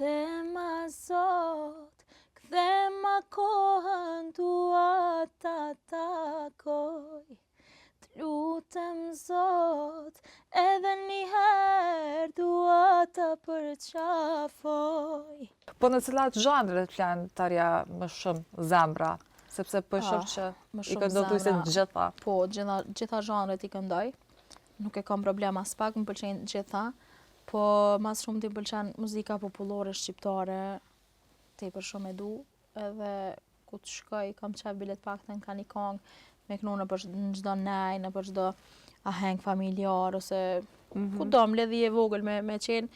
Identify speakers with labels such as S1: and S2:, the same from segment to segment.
S1: Kthema sot, kthema kohën tua ta takoj. T'lutem Zot, edhe njëherë dua ta përqafoj.
S2: Po në cilat zhanre të flan Tarja më shumë zemra? Sepse po shoh që i këndon se gjitha.
S1: Po, gjitha zhanret i këndoj. Nuk e kam problem as pak, më pëlqejnë gjitha. Po mas shumë t'i pëlqen muzika popullore shqiptare, tepër shumë e du. Edhe ku të shkoj, kam qef bilet pakten ka një këngë me kënu në çdo nej, në për çdo aheng familjar, ose kudo mbledhje e vogël me qenë.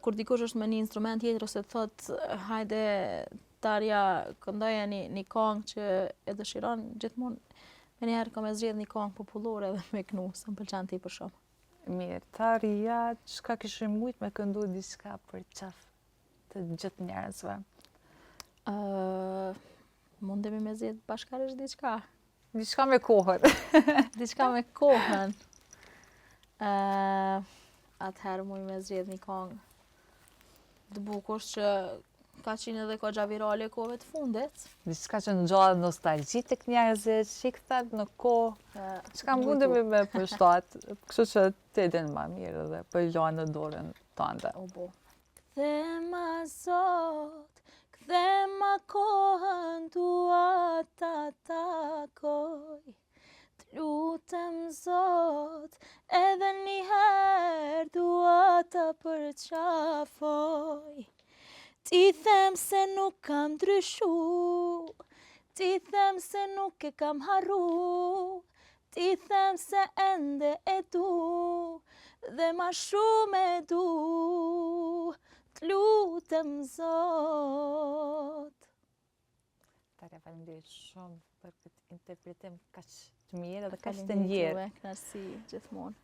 S1: Kur dikush është me një instrument tjetër ose thot hajde Tarja këndoje një këngë që e dëshiron, gjithmonë me njëherë kam e zgjedh një këngë popullore dhe me kënu, se më pëlqen tepër shumë.
S2: Mirë, Tarja, çka kishe mujt me këndu diçka për qef të gjithë njerëzve?
S1: Mundemi me zgjedh bashkarisht diçka.
S2: Diçka me kohën.
S1: Diçka me kohën. Atëherë muj me zgjedh një këngë të bukur që ka qenë edhe kogja virale kohëve të fundit.
S2: Diçka që ngjallet nostalgji tek njerëzit, që i kthen në kohë. Çka mundemi me përshtat, kështu që ti din më mirë dhe po i lajnë në dorën tënde.
S1: Kthema sot, kthema kohën tua ta takoj. T'lutem Zot, edhe njëherë dua ta përqafoj. Ti them se nuk kam ndryshu, ti them se nuk e kam harru, ti them se ende e du, dhe ma shumë e du. T'lutem Zot.
S2: Tarja, faleminderit shumë për këtë interpretim kaq të mirë dhe kaq të ndjerë.
S1: Kënaqësi gjithmonë.